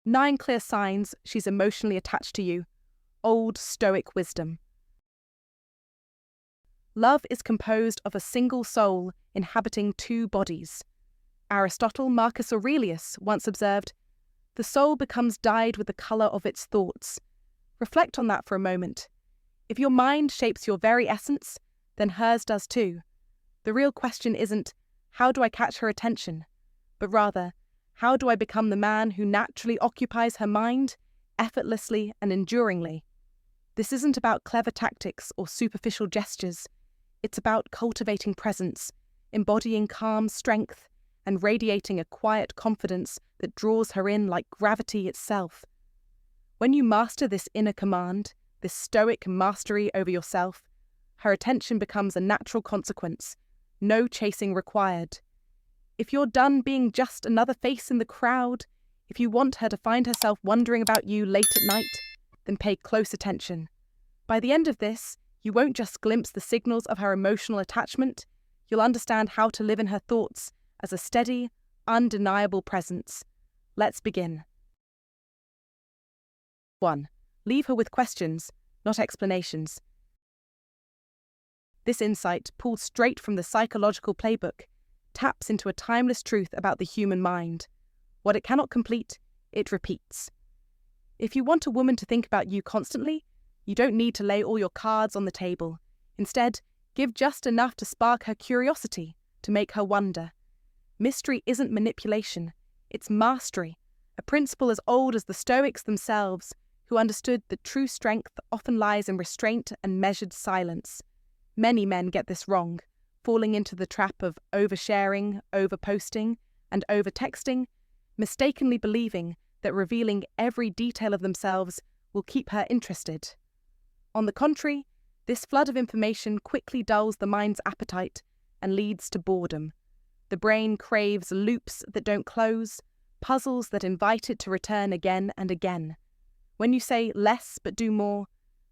9 clear signs she's emotionally attached to you. Old Stoic wisdom. Love is composed of a single soul inhabiting 2 bodies. Aristotle Marcus Aurelius once observed, "The soul becomes dyed with the colour of its thoughts." Reflect on that for a moment. If your mind shapes your very essence, then hers does too. The real question isn't, how do I catch her attention? But rather, how do I become the man who naturally occupies her mind, effortlessly and enduringly? This isn't about clever tactics or superficial gestures. It's about cultivating presence, embodying calm strength, and radiating a quiet confidence that draws her in like gravity itself. When you master this inner command, this stoic mastery over yourself, her attention becomes a natural consequence, no chasing required. If you're done being just another face in the crowd, if you want her to find herself wondering about you late at night, then pay close attention. By the end of this, you won't just glimpse the signals of her emotional attachment, you'll understand how to live in her thoughts as a steady, undeniable presence. Let's begin. 1. Leave her with questions, not explanations. This insight, pulled straight from the psychological playbook, taps into a timeless truth about the human mind. What it cannot complete, it repeats. If you want a woman to think about you constantly, you don't need to lay all your cards on the table. Instead, give just enough to spark her curiosity, to make her wonder. Mystery isn't manipulation, it's mastery, a principle as old as the Stoics themselves, who understood that true strength often lies in restraint and measured silence. Many men get this wrong, falling into the trap of oversharing, overposting, and overtexting, mistakenly believing that revealing every detail of themselves will keep her interested. On the contrary, this flood of information quickly dulls the mind's appetite and leads to boredom. The brain craves loops that don't close, puzzles that invite it to return again and again. When you say less but do more,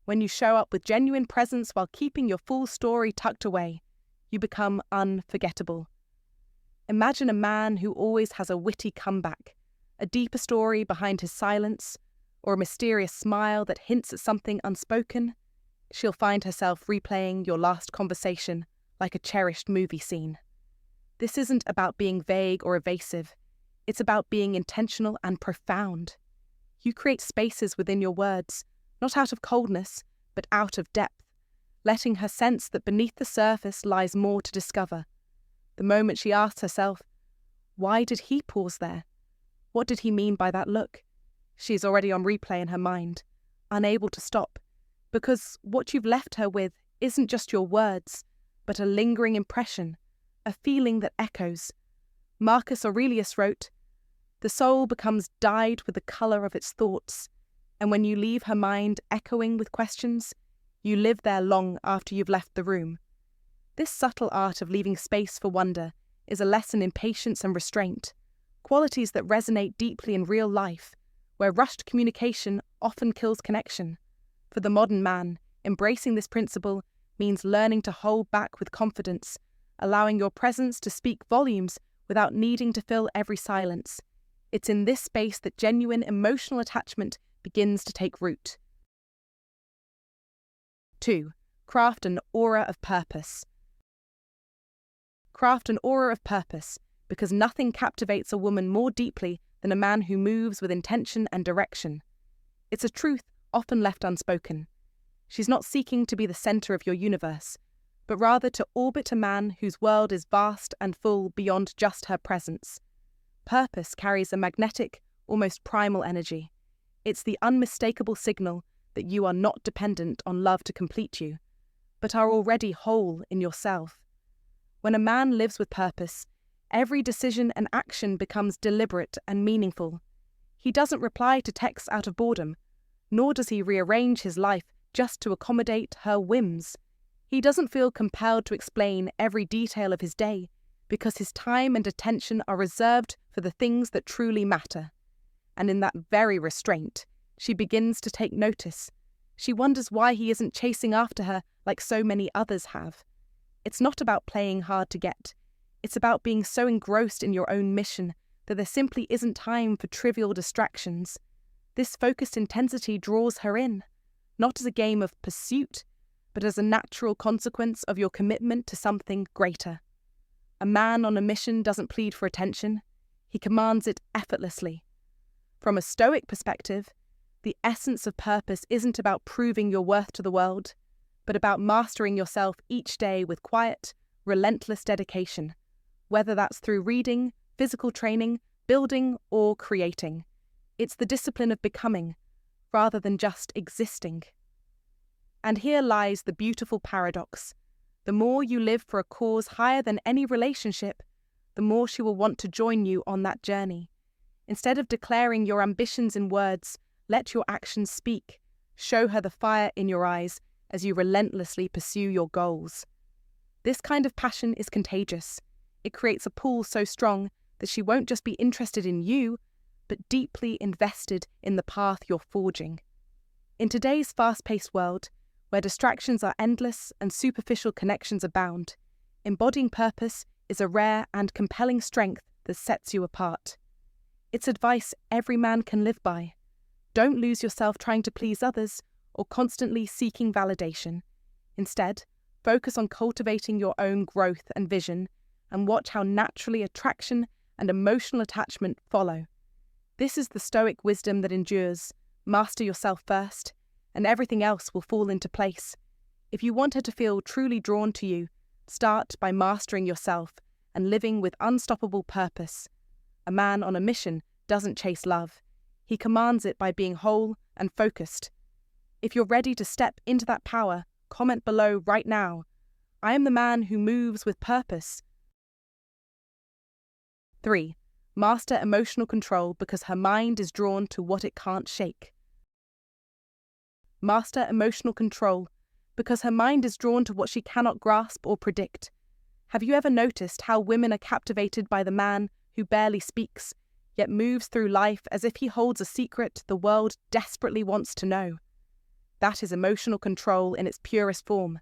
when you show up with genuine presence while keeping your full story tucked away, you become unforgettable. Imagine a man who always has a witty comeback, a deeper story behind his silence, or a mysterious smile that hints at something unspoken. She'll find herself replaying your last conversation like a cherished movie scene. This isn't about being vague or evasive. It's about being intentional and profound. You create spaces within your words, not out of coldness, but out of depth, letting her sense that beneath the surface lies more to discover. The moment she asks herself, why did he pause there? What did he mean by that look? She is already on replay in her mind, unable to stop, because what you've left her with isn't just your words, but a lingering impression, a feeling that echoes. Marcus Aurelius wrote, "The soul becomes dyed with the colour of its thoughts, and when you leave her mind echoing with questions, you live there long after you've left the room." This subtle art of leaving space for wonder is a lesson in patience and restraint, qualities that resonate deeply in real life, where rushed communication often kills connection. For the modern man, embracing this principle means learning to hold back with confidence, allowing your presence to speak volumes without needing to fill every silence. It's in this space that genuine emotional attachment begins to take root. 2. Craft an aura of purpose. Craft an aura of purpose, because nothing captivates a woman more deeply than a man who moves with intention and direction. It's a truth often left unspoken. She's not seeking to be the centre of your universe, but rather to orbit a man whose world is vast and full beyond just her presence. Purpose carries a magnetic, almost primal energy. It's the unmistakable signal that you are not dependent on love to complete you, but are already whole in yourself. When a man lives with purpose, every decision and action becomes deliberate and meaningful. He doesn't reply to texts out of boredom, nor does he rearrange his life just to accommodate her whims. He doesn't feel compelled to explain every detail of his day, because his time and attention are reserved for the things that truly matter. And in that very restraint, she begins to take notice. She wonders why he isn't chasing after her like so many others have. It's not about playing hard to get. It's about being so engrossed in your own mission that there simply isn't time for trivial distractions. This focused intensity draws her in, not as a game of pursuit, but as a natural consequence of your commitment to something greater. A man on a mission doesn't plead for attention, he commands it effortlessly. From a Stoic perspective, the essence of purpose isn't about proving your worth to the world, but about mastering yourself each day with quiet, relentless dedication, whether that's through reading, physical training, building, or creating. It's the discipline of becoming, rather than just existing. And here lies the beautiful paradox. The more you live for a cause higher than any relationship, the more she will want to join you on that journey. Instead of declaring your ambitions in words, let your actions speak. Show her the fire in your eyes as you relentlessly pursue your goals. This kind of passion is contagious. It creates a pull so strong that she won't just be interested in you, but deeply invested in the path you're forging. In today's fast-paced world, where distractions are endless and superficial connections abound, embodying purpose is a rare and compelling strength that sets you apart. It's advice every man can live by. Don't lose yourself trying to please others or constantly seeking validation. Instead, focus on cultivating your own growth and vision and watch how naturally attraction and emotional attachment follow. This is the Stoic wisdom that endures. Master yourself first, and everything else will fall into place. If you want her to feel truly drawn to you, start by mastering yourself and living with unstoppable purpose. A man on a mission doesn't chase love. He commands it by being whole and focused. If you're ready to step into that power, comment below right now. I am the man who moves with purpose. 3. Master emotional control because her mind is drawn to what it can't shake. Master emotional control because her mind is drawn to what she cannot grasp or predict. Have you ever noticed how women are captivated by the man who barely speaks, yet moves through life as if he holds a secret the world desperately wants to know? That is emotional control in its purest form.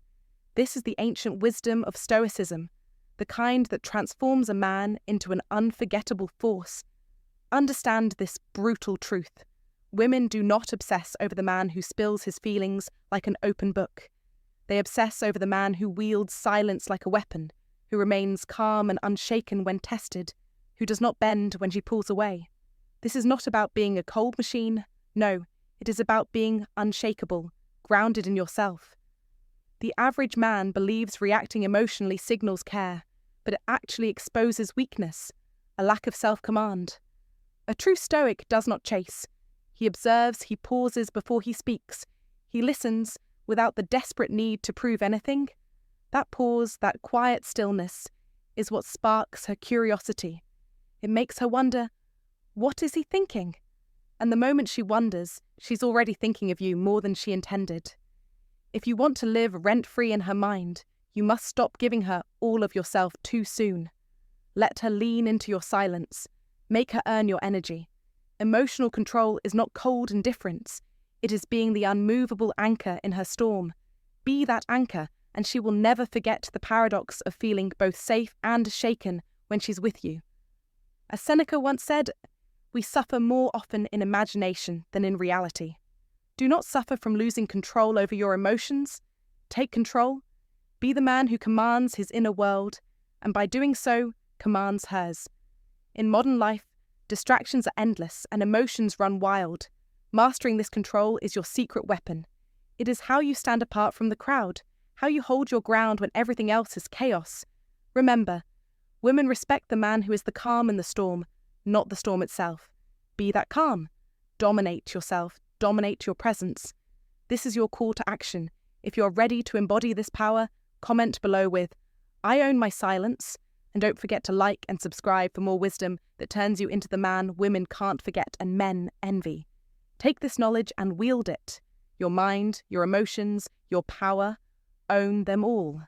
This is the ancient wisdom of Stoicism, the kind that transforms a man into an unforgettable force. Understand this brutal truth. Women do not obsess over the man who spills his feelings like an open book. They obsess over the man who wields silence like a weapon, who remains calm and unshaken when tested, who does not bend when she pulls away. This is not about being a cold machine. No, it is about being unshakable, grounded in yourself. The average man believes reacting emotionally signals care, but it actually exposes weakness, a lack of self-command. A true Stoic does not chase. He observes, he pauses before he speaks. He listens without the desperate need to prove anything. That pause, that quiet stillness, is what sparks her curiosity. It makes her wonder, what is he thinking? And the moment she wonders, she's already thinking of you more than she intended. If you want to live rent-free in her mind, you must stop giving her all of yourself too soon. Let her lean into your silence. Make her earn your energy. Emotional control is not cold indifference. It is being the unmovable anchor in her storm. Be that anchor, and she will never forget the paradox of feeling both safe and shaken when she's with you. As Seneca once said, we suffer more often in imagination than in reality. Do not suffer from losing control over your emotions. Take control. Be the man who commands his inner world, and by doing so, commands hers. In modern life, distractions are endless and emotions run wild. Mastering this control is your secret weapon. It is how you stand apart from the crowd, how you hold your ground when everything else is chaos. Remember, women respect the man who is the calm in the storm, not the storm itself. Be that calm. Dominate yourself. Dominate your presence. This is your call to action. If you're ready to embody this power, comment below with, I own my silence, and don't forget to like and subscribe for more wisdom that turns you into the man women can't forget and men envy. Take this knowledge and wield it. Your mind, your emotions, your power, own them all.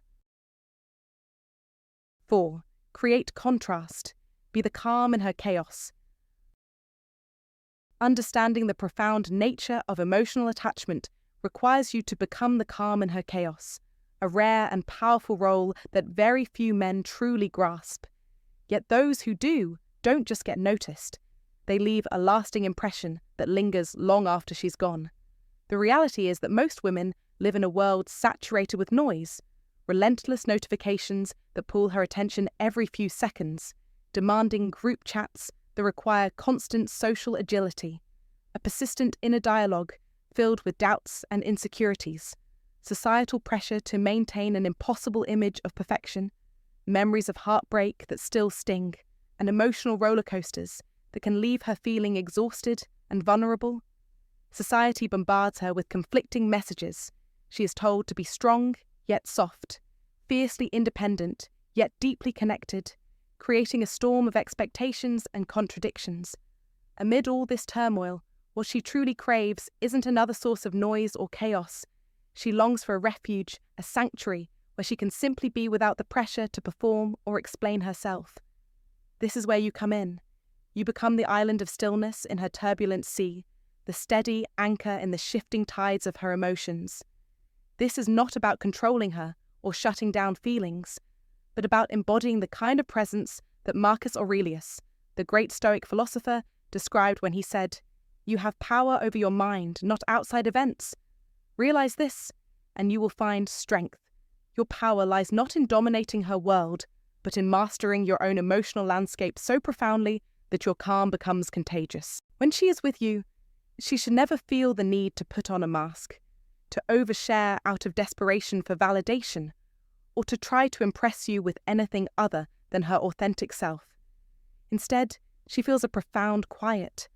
4. Create contrast. Be the calm in her chaos. Understanding the profound nature of emotional attachment requires you to become the calm in her chaos, a rare and powerful role that very few men truly grasp. Yet those who do don't just get noticed. They leave a lasting impression that lingers long after she's gone. The reality is that most women live in a world saturated with noise, relentless notifications that pull her attention every few seconds, demanding group chats that require constant social agility, a persistent inner dialogue filled with doubts and insecurities, societal pressure to maintain an impossible image of perfection, memories of heartbreak that still sting, and emotional roller coasters that can leave her feeling exhausted and vulnerable. Society bombards her with conflicting messages. She is told to be strong, yet soft, fiercely independent, yet deeply connected, creating a storm of expectations and contradictions. Amid all this turmoil, what she truly craves isn't another source of noise or chaos. She longs for a refuge, a sanctuary, where she can simply be without the pressure to perform or explain herself. This is where you come in. You become the island of stillness in her turbulent sea, the steady anchor in the shifting tides of her emotions. This is not about controlling her or shutting down feelings, but about embodying the kind of presence that Marcus Aurelius, the great Stoic philosopher, described when he said, "You have power over your mind, not outside events. Realize this, and you will find strength. Your power lies not in dominating her world, but in mastering your own emotional landscape so profoundly that your calm becomes contagious." When she is with you, she should never feel the need to put on a mask, to overshare out of desperation for validation, or to try to impress you with anything other than her authentic self. Instead, she feels a profound quiet,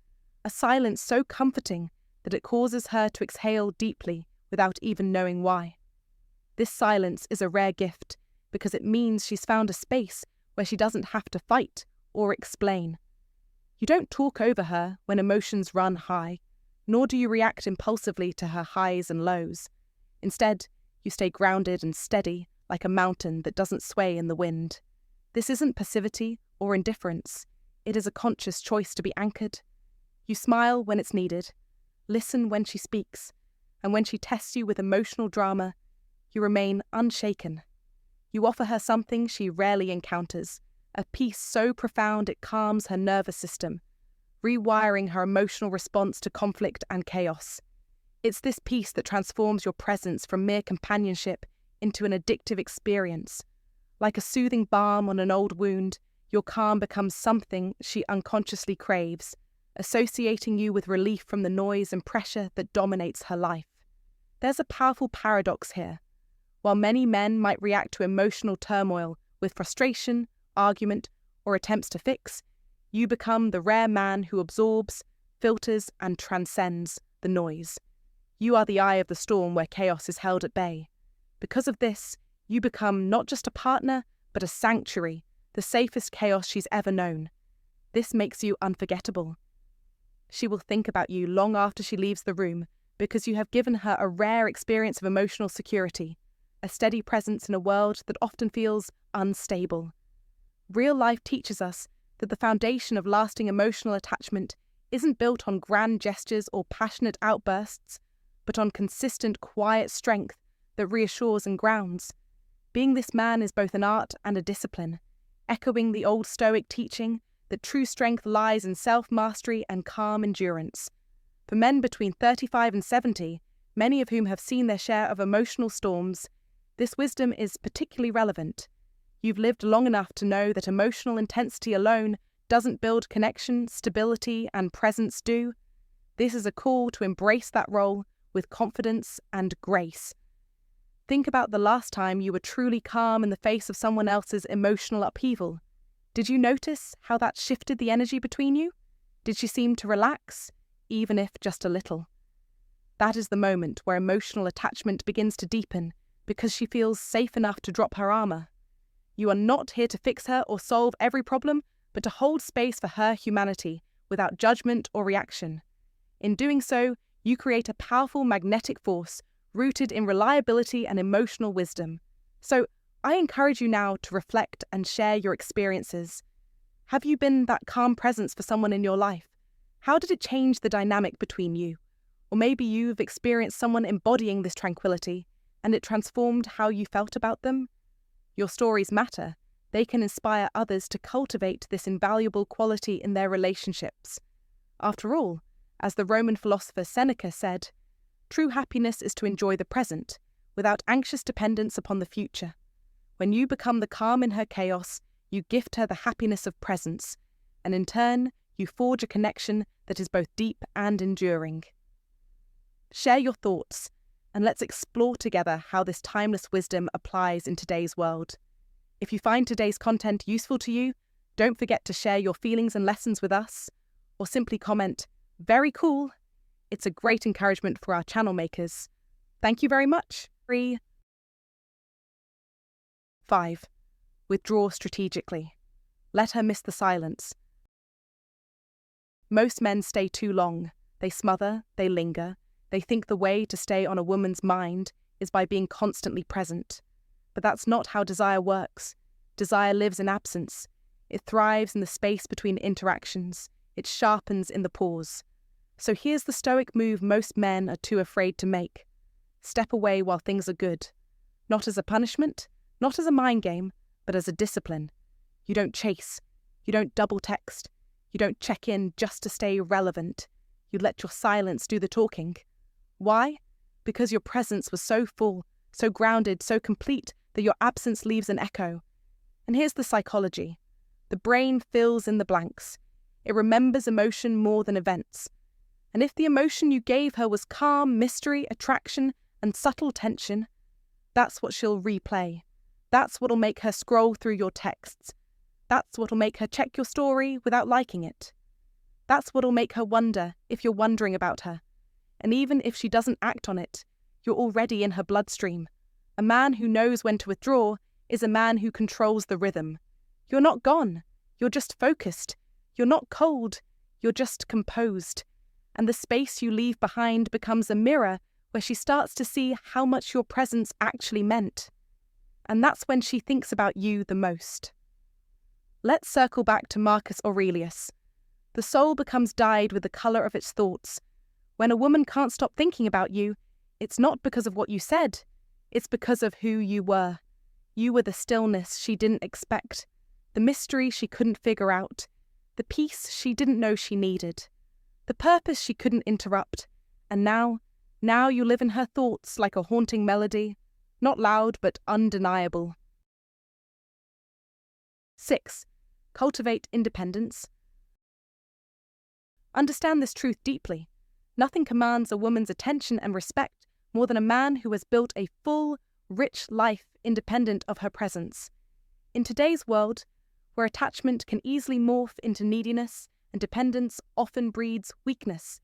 a silence so comforting that it causes her to exhale deeply without even knowing why. This silence is a rare gift because it means she's found a space where she doesn't have to fight or explain. You don't talk over her when emotions run high, nor do you react impulsively to her highs and lows. Instead, you stay grounded and steady like a mountain that doesn't sway in the wind. This isn't passivity or indifference. It is a conscious choice to be anchored. You smile when it's needed, listen when she speaks, and when she tests you with emotional drama, you remain unshaken. You offer her something she rarely encounters, a peace so profound it calms her nervous system, rewiring her emotional response to conflict and chaos. It's this peace that transforms your presence from mere companionship into an addictive experience. Like a soothing balm on an old wound, your calm becomes something she unconsciously craves, associating you with relief from the noise and pressure that dominates her life. There's a powerful paradox here. While many men might react to emotional turmoil with frustration, argument, or attempts to fix, you become the rare man who absorbs, filters, and transcends the noise. You are the eye of the storm where chaos is held at bay. Because of this, you become not just a partner, but a sanctuary, the safest chaos she's ever known. This makes you unforgettable. She will think about you long after she leaves the room because you have given her a rare experience of emotional security, a steady presence in a world that often feels unstable. Real life teaches us that the foundation of lasting emotional attachment isn't built on grand gestures or passionate outbursts, but on consistent, quiet strength that reassures and grounds. Being this man is both an art and a discipline, echoing the old Stoic teaching that true strength lies in self-mastery and calm endurance. For men between 35 and 70, many of whom have seen their share of emotional storms, this wisdom is particularly relevant. You've lived long enough to know that emotional intensity alone doesn't build connection, stability, and presence do. This is a call to embrace that role with confidence and grace. Think about the last time you were truly calm in the face of someone else's emotional upheaval. Did you notice how that shifted the energy between you? Did she seem to relax, even if just a little? That is the moment where emotional attachment begins to deepen because she feels safe enough to drop her armor. You are not here to fix her or solve every problem, but to hold space for her humanity without judgment or reaction. In doing so, you create a powerful magnetic force rooted in reliability and emotional wisdom. So, I encourage you now to reflect and share your experiences. Have you been that calm presence for someone in your life? How did it change the dynamic between you? Or maybe you've experienced someone embodying this tranquility, and it transformed how you felt about them? Your stories matter. They can inspire others to cultivate this invaluable quality in their relationships. After all, as the Roman philosopher Seneca said, true happiness is to enjoy the present, without anxious dependence upon the future. When you become the calm in her chaos, you gift her the happiness of presence, and in turn, you forge a connection that is both deep and enduring. Share your thoughts, and let's explore together how this timeless wisdom applies in today's world. If you find today's content useful to you, don't forget to share your feelings and lessons with us, or simply comment, "Very cool." It's a great encouragement for our channel makers. Thank you very much. 5. Withdraw strategically. Let her miss the silence. Most men stay too long. They smother, they linger. They think the way to stay on a woman's mind is by being constantly present. But that's not how desire works. Desire lives in absence. It thrives in the space between interactions. It sharpens in the pause. So here's the stoic move most men are too afraid to make. Step away while things are good. Not as a punishment, not as a mind game, but as a discipline. You don't chase. You don't double text. You don't check in just to stay relevant. You let your silence do the talking. Why? Because your presence was so full, so grounded, so complete that your absence leaves an echo. And here's the psychology. The brain fills in the blanks. It remembers emotion more than events. And if the emotion you gave her was calm, mystery, attraction, and subtle tension, that's what she'll replay. That's what'll make her scroll through your texts. That's what'll make her check your story without liking it. That's what'll make her wonder if you're wondering about her. And even if she doesn't act on it, you're already in her bloodstream. A man who knows when to withdraw is a man who controls the rhythm. You're not gone. You're just focused. You're not cold. You're just composed. And the space you leave behind becomes a mirror where she starts to see how much your presence actually meant. And that's when she thinks about you the most. Let's circle back to Marcus Aurelius. The soul becomes dyed with the colour of its thoughts. When a woman can't stop thinking about you, it's not because of what you said. It's because of who you were. You were the stillness she didn't expect, the mystery she couldn't figure out, the peace she didn't know she needed, the purpose she couldn't interrupt. And now you live in her thoughts like a haunting melody, not loud but undeniable. 6. Cultivate independence. Understand this truth deeply. Nothing commands a woman's attention and respect more than a man who has built a full, rich life independent of her presence. In today's world, where attachment can easily morph into neediness and dependence often breeds weakness,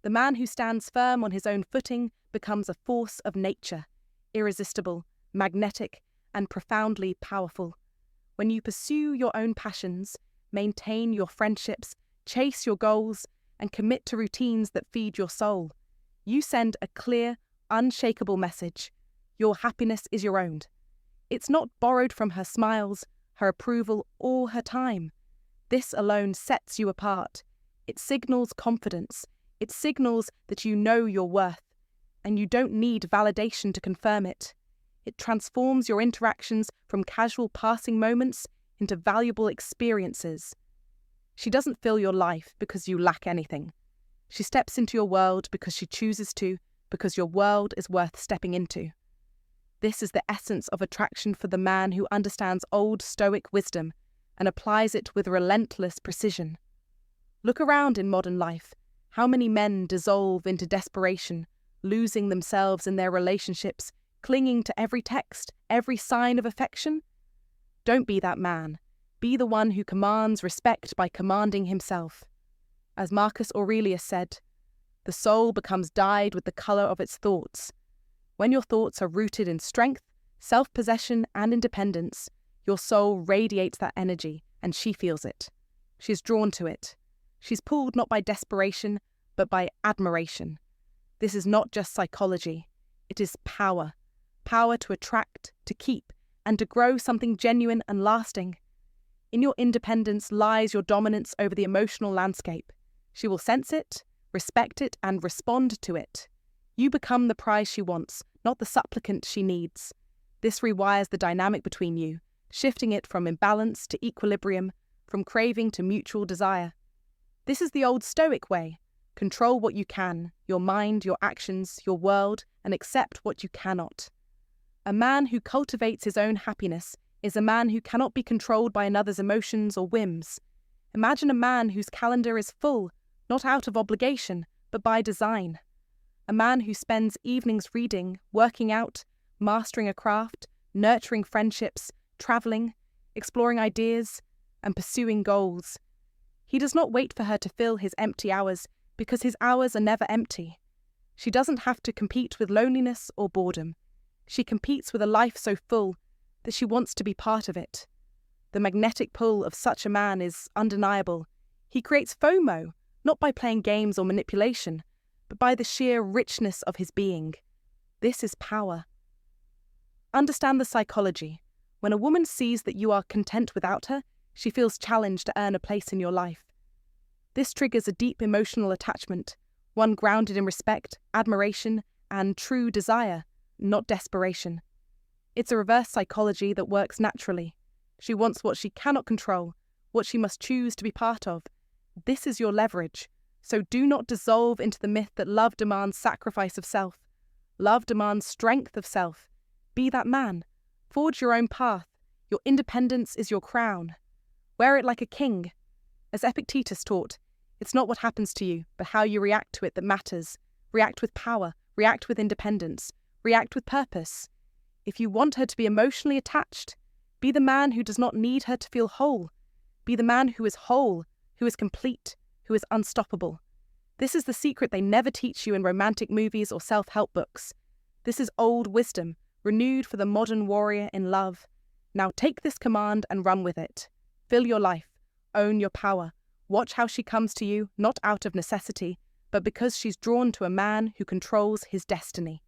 the man who stands firm on his own footing becomes a force of nature, irresistible, magnetic, and profoundly powerful. When you pursue your own passions, maintain your friendships, chase your goals, and commit to routines that feed your soul, you send a clear, unshakable message. Your happiness is your own. It's not borrowed from her smiles, her approval, or her time. This alone sets you apart. It signals confidence. It signals that you know your worth, and you don't need validation to confirm it. It transforms your interactions from casual passing moments into valuable experiences. She doesn't fill your life because you lack anything. She steps into your world because she chooses to, because your world is worth stepping into. This is the essence of attraction for the man who understands Old Stoic wisdom and applies it with relentless precision. Look around in modern life. How many men dissolve into desperation, losing themselves in their relationships, clinging to every text, every sign of affection? Don't be that man. Be the one who commands respect by commanding himself. As Marcus Aurelius said, the soul becomes dyed with the colour of its thoughts. When your thoughts are rooted in strength, self-possession, and independence, your soul radiates that energy, and she feels it. She's drawn to it. She's pulled not by desperation, but by admiration. This is not just psychology. It is power. Power to attract, to keep, and to grow something genuine and lasting. In your independence lies your dominance over the emotional landscape. She will sense it, respect it, and respond to it. You become the prize she wants, not the supplicant she needs. This rewires the dynamic between you, shifting it from imbalance to equilibrium, from craving to mutual desire. This is the old Stoic way. Control what you can, your mind, your actions, your world, and accept what you cannot. A man who cultivates his own happiness is a man who cannot be controlled by another's emotions or whims. Imagine a man whose calendar is full, not out of obligation, but by design. A man who spends evenings reading, working out, mastering a craft, nurturing friendships, traveling, exploring ideas, and pursuing goals. He does not wait for her to fill his empty hours because his hours are never empty. She doesn't have to compete with loneliness or boredom. She competes with a life so full that she wants to be part of it. The magnetic pull of such a man is undeniable. He creates FOMO, not by playing games or manipulation, but by the sheer richness of his being. This is power. Understand the psychology. When a woman sees that you are content without her, she feels challenged to earn a place in your life. This triggers a deep emotional attachment, one grounded in respect, admiration, and true desire, not desperation. It's a reverse psychology that works naturally. She wants what she cannot control, what she must choose to be part of. This is your leverage. So do not dissolve into the myth that love demands sacrifice of self. Love demands strength of self. Be that man. Forge your own path. Your independence is your crown. Wear it like a king. As Epictetus taught, it's not what happens to you, but how you react to it that matters. React with power. React with independence. React with purpose. If you want her to be emotionally attached, be the man who does not need her to feel whole. Be the man who is whole, who is complete, who is unstoppable. This is the secret they never teach you in romantic movies or self-help books. This is old wisdom, renewed for the modern warrior in love. Now take this command and run with it. Fill your life. Own your power. Watch how she comes to you, not out of necessity, but because she's drawn to a man who controls his destiny.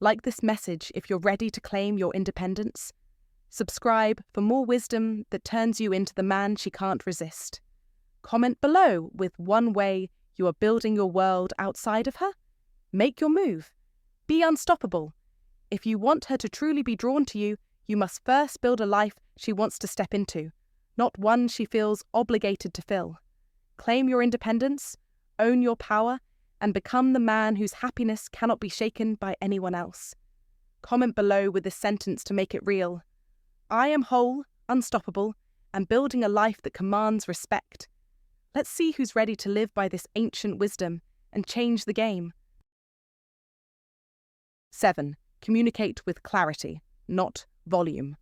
Like this message if you're ready to claim your independence. Subscribe for more wisdom that turns you into the man she can't resist. Comment below with one way you are building your world outside of her. Make your move. Be unstoppable. If you want her to truly be drawn to you, you must first build a life she wants to step into, not one she feels obligated to fill. Claim your independence, own your power, and become the man whose happiness cannot be shaken by anyone else. Comment below with this sentence to make it real. I am whole, unstoppable, and building a life that commands respect. Let's see who's ready to live by this ancient wisdom and change the game. 7. Communicate with clarity, not volume.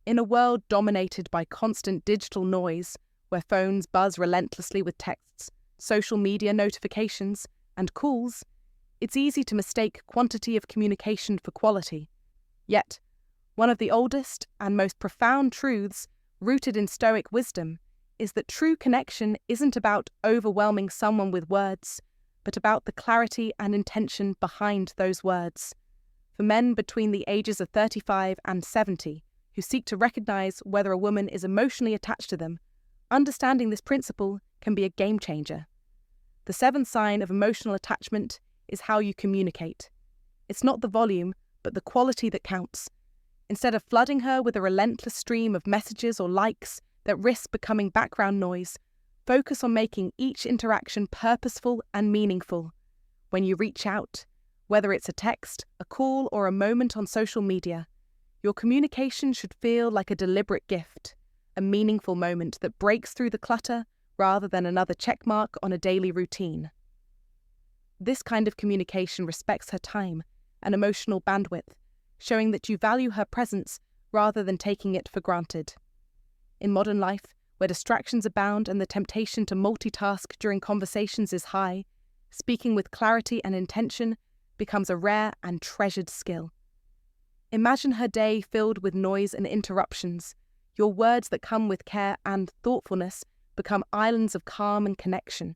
In a world dominated by constant digital noise, where phones buzz relentlessly with texts, social media notifications, and calls, it's easy to mistake quantity of communication for quality. Yet, one of the oldest and most profound truths rooted in Stoic wisdom is that true connection isn't about overwhelming someone with words, but about the clarity and intention behind those words. For men between the ages of 35 and 70 who seek to recognize whether a woman is emotionally attached to them, understanding this principle can be a game changer. The seventh sign of emotional attachment is how you communicate. It's not the volume, but the quality that counts. Instead of flooding her with a relentless stream of messages or likes that risk becoming background noise, focus on making each interaction purposeful and meaningful. When you reach out, whether it's a text, a call, or a moment on social media, your communication should feel like a deliberate gift, a meaningful moment that breaks through the clutter rather than another checkmark on a daily routine. This kind of communication respects her time and emotional bandwidth, showing that you value her presence rather than taking it for granted. In modern life, where distractions abound and the temptation to multitask during conversations is high, speaking with clarity and intention becomes a rare and treasured skill. Imagine her day filled with noise and interruptions. Your words that come with care and thoughtfulness become islands of calm and connection.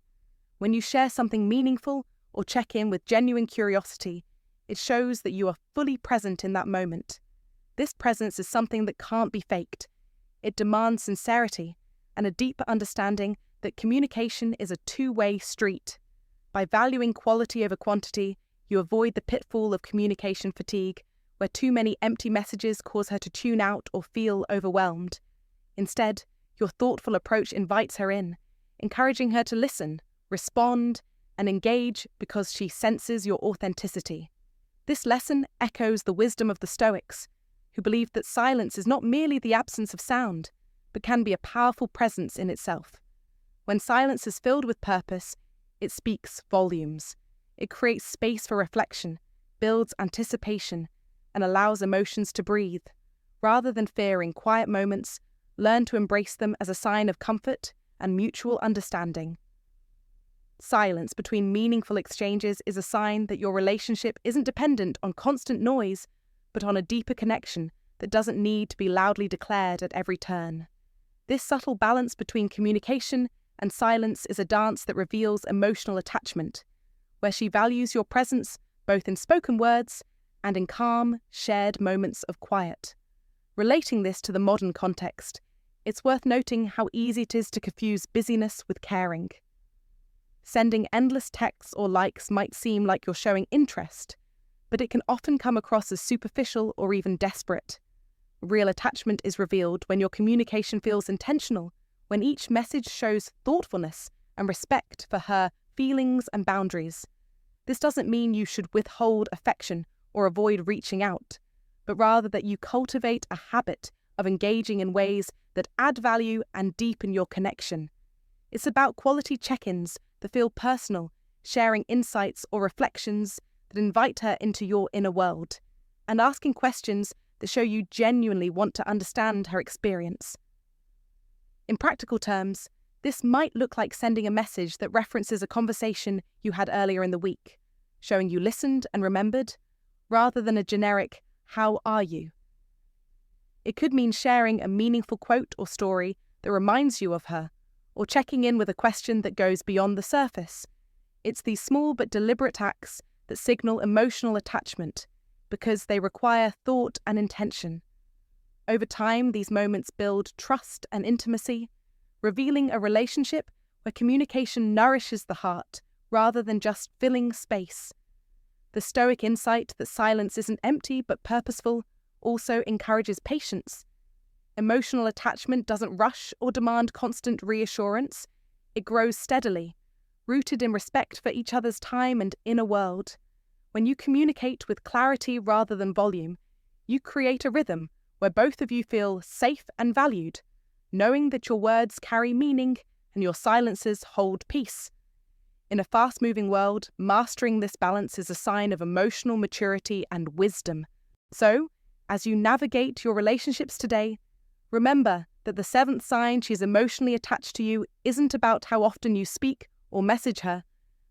When you share something meaningful or check in with genuine curiosity, it shows that you are fully present in that moment. This presence is something that can't be faked. It demands sincerity and a deeper understanding that communication is a two-way street. By valuing quality over quantity, you avoid the pitfall of communication fatigue, where too many empty messages cause her to tune out or feel overwhelmed. Instead, your thoughtful approach invites her in. encouraging her to listen, respond, and engage because she senses your authenticity. This lesson echoes the wisdom of the Stoics, who believed that silence is not merely the absence of sound, but can be a powerful presence in itself. When silence is filled with purpose, it speaks volumes. It creates space for reflection, builds anticipation, and allows emotions to breathe. Rather than fearing quiet moments, learn to embrace them as a sign of comfort and mutual understanding. Silence between meaningful exchanges is a sign that your relationship isn't dependent on constant noise, but on a deeper connection that doesn't need to be loudly declared at every turn. This subtle balance between communication and silence is a dance that reveals emotional attachment, where she values your presence both in spoken words and in calm, shared moments of quiet. Relating this to the modern context, it's worth noting how easy it is to confuse busyness with caring. Sending endless texts or likes might seem like you're showing interest, but it can often come across as superficial or even desperate. Real attachment is revealed when your communication feels intentional, when each message shows thoughtfulness and respect for her feelings and boundaries. This doesn't mean you should withhold affection or avoid reaching out, but rather that you cultivate a habit of engaging in ways that add value and deepen your connection. It's about quality check-ins that feel personal, sharing insights or reflections that invite her into your inner world, and asking questions that show you genuinely want to understand her experience. In practical terms, this might look like sending a message that references a conversation you had earlier in the week, showing you listened and remembered, rather than a generic, "How are you?" It could mean sharing a meaningful quote or story that reminds you of her, or checking in with a question that goes beyond the surface. It's these small but deliberate acts that signal emotional attachment, because they require thought and intention. Over time, these moments build trust and intimacy, revealing a relationship where communication nourishes the heart rather than just filling space. The Stoic insight that silence isn't empty but purposeful also encourages patience. Emotional attachment doesn't rush or demand constant reassurance. It grows steadily, rooted in respect for each other's time and inner world. When you communicate with clarity rather than volume, you create a rhythm where both of you feel safe and valued, knowing that your words carry meaning and your silences hold peace. In a fast-moving world, mastering this balance is a sign of emotional maturity and wisdom. So, as you navigate your relationships today, remember that the seventh sign she's emotionally attached to you isn't about how often you speak or message her,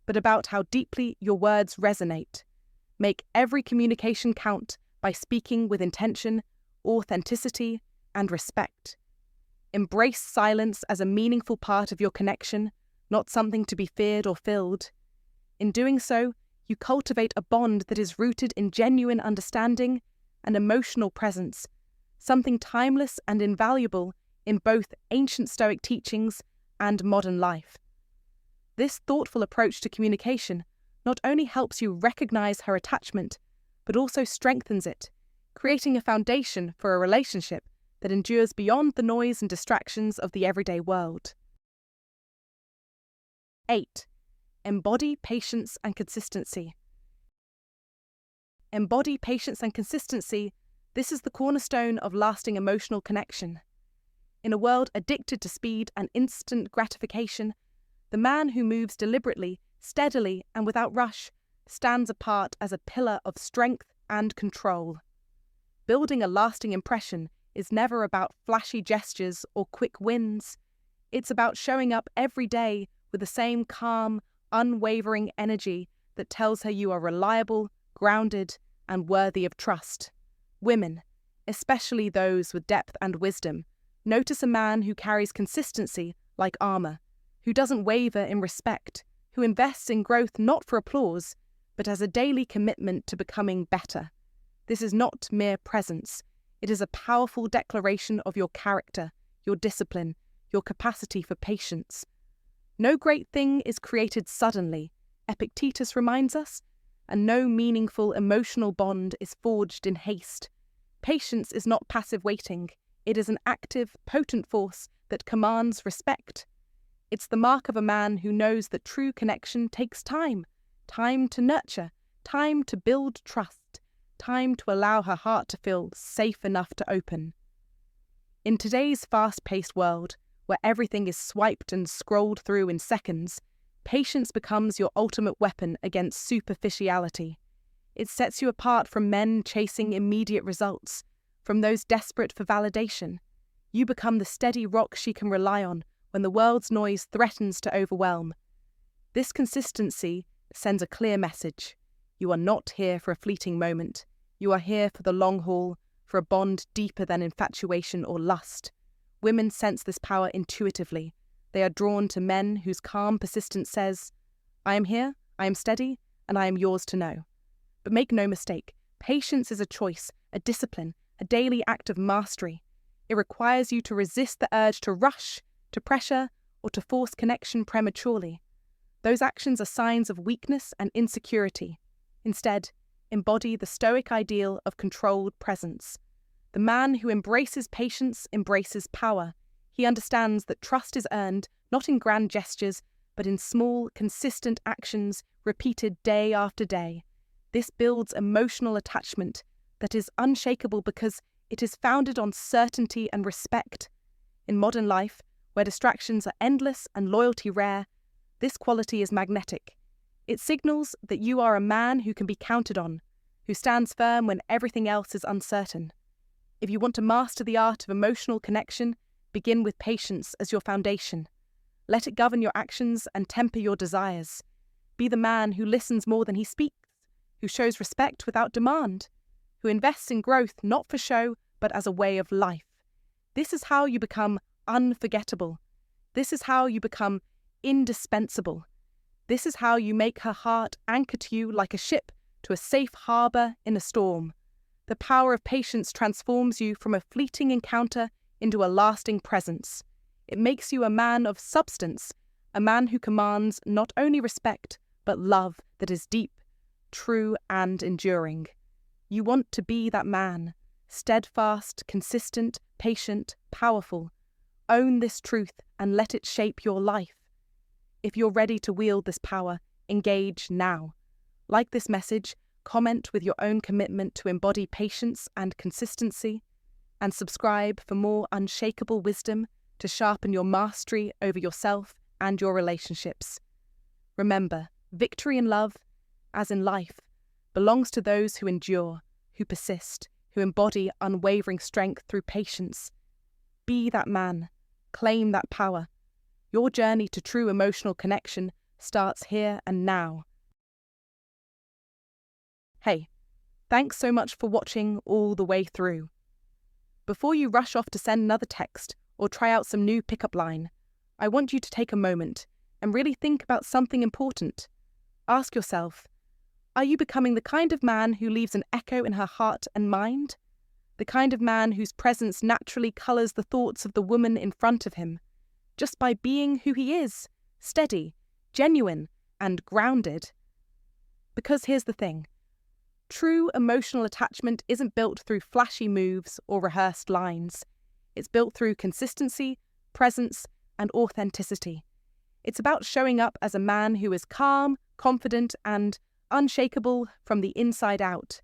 but about how deeply your words resonate. Make every communication count by speaking with intention, authenticity, and respect. Embrace silence as a meaningful part of your connection, not something to be feared or filled. In doing so, you cultivate a bond that is rooted in genuine understanding and emotional presence, something timeless and invaluable in both ancient Stoic teachings and modern life. This thoughtful approach to communication not only helps you recognize her attachment, but also strengthens it, creating a foundation for a relationship that endures beyond the noise and distractions of the everyday world. 8. Embody patience and consistency. Embody patience and consistency. This is the cornerstone of lasting emotional connection. In a world addicted to speed and instant gratification, the man who moves deliberately, steadily, and without rush stands apart as a pillar of strength and control. Building a lasting impression is never about flashy gestures or quick wins. It's about showing up every day with the same calm, unwavering energy that tells her you are reliable, grounded, and worthy of trust. Women, especially those with depth and wisdom, notice a man who carries consistency like armor, who doesn't waver in respect, who invests in growth not for applause, but as a daily commitment to becoming better. This is not mere presence. It is a powerful declaration of your character, your discipline, your capacity for patience. No great thing is created suddenly, Epictetus reminds us, and no meaningful emotional bond is forged in haste. Patience is not passive waiting. It is an active, potent force that commands respect. It's the mark of a man who knows that true connection takes time. Time to nurture, time to build trust, time to allow her heart to feel safe enough to open. In today's fast-paced world, where everything is swiped and scrolled through in seconds, patience becomes your ultimate weapon against superficiality. It sets you apart from men chasing immediate results, from those desperate for validation. You become the steady rock she can rely on when the world's noise threatens to overwhelm. This consistency sends a clear message. You are not here for a fleeting moment. You are here for the long haul, for a bond deeper than infatuation or lust. Women sense this power intuitively. They are drawn to men whose calm persistence says, "I am here, I am steady, and I am yours to know." But make no mistake, patience is a choice, a discipline, a daily act of mastery. It requires you to resist the urge to rush, to pressure, or to force connection prematurely. Those actions are signs of weakness and insecurity. Instead, embody the Stoic ideal of controlled presence. The man who embraces patience embraces power. He understands that trust is earned not in grand gestures, but in small, consistent actions repeated day after day. This builds emotional attachment that is unshakable because it is founded on certainty and respect. In modern life, where distractions are endless and loyalty rare, this quality is magnetic. It signals that you are a man who can be counted on, who stands firm when everything else is uncertain. If you want to master the art of emotional connection, begin with patience as your foundation. Let it govern your actions and temper your desires. Be the man who listens more than he speaks, who shows respect without demand, who invests in growth not for show, but as a way of life. This is how you become unforgettable. This is how you become indispensable. This is how you make her heart anchor to you like a ship to a safe harbour in a storm. The power of patience transforms you from a fleeting encounter into a lasting presence. It makes you a man of substance, a man who commands not only respect, but love that is deep, true, and enduring. You want to be that man, steadfast, consistent, patient, powerful. Own this truth and let it shape your life. If you're ready to wield this power, engage now. Like this message, comment with your own commitment to embody patience and consistency, and subscribe for more unshakable wisdom to sharpen your mastery over yourself and your relationships. Remember, victory in love, as in life, belongs to those who endure, who persist, who embody unwavering strength through patience. Be that man. Claim that power. Your journey to true emotional connection starts here and now. Hey, thanks so much for watching all the way through. Before you rush off to send another text or try out some new pickup line, I want you to take a moment and really think about something important. Ask yourself, are you becoming the kind of man who leaves an echo in her heart and mind? The kind of man whose presence naturally colours the thoughts of the woman in front of him, just by being who he is, steady, genuine, and grounded? Because here's the thing. True emotional attachment isn't built through flashy moves or rehearsed lines. It's built through consistency, presence, and authenticity. It's about showing up as a man who is calm, confident, and unshakable from the inside out.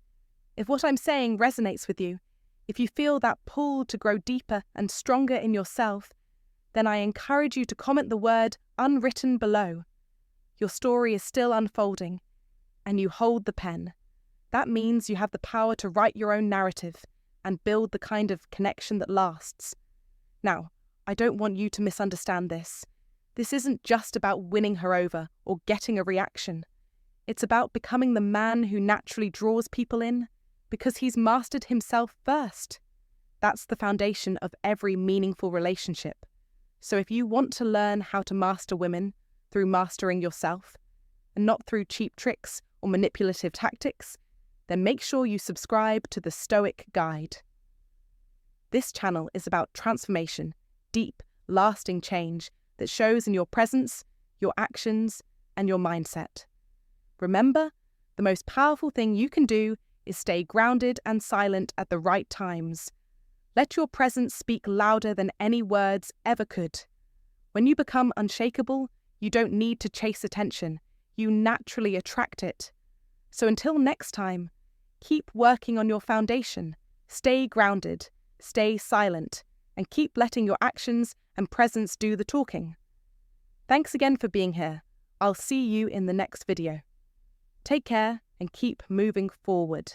If what I'm saying resonates with you, if you feel that pull to grow deeper and stronger in yourself, then I encourage you to comment the word unwritten below. Your story is still unfolding, and you hold the pen. That means you have the power to write your own narrative and build the kind of connection that lasts. Now, I don't want you to misunderstand this. This isn't just about winning her over or getting a reaction. It's about becoming the man who naturally draws people in because he's mastered himself first. That's the foundation of every meaningful relationship. So if you want to learn how to master women through mastering yourself, and not through cheap tricks or manipulative tactics, then make sure you subscribe to the Stoic Guide. This channel is about transformation, deep, lasting change that shows in your presence, your actions, and your mindset. Remember, the most powerful thing you can do is stay grounded and silent at the right times. Let your presence speak louder than any words ever could. When you become unshakable, you don't need to chase attention. You naturally attract it. So until next time, keep working on your foundation. Stay grounded, stay silent, and keep letting your actions and presence do the talking. Thanks again for being here. I'll see you in the next video. Take care and keep moving forward.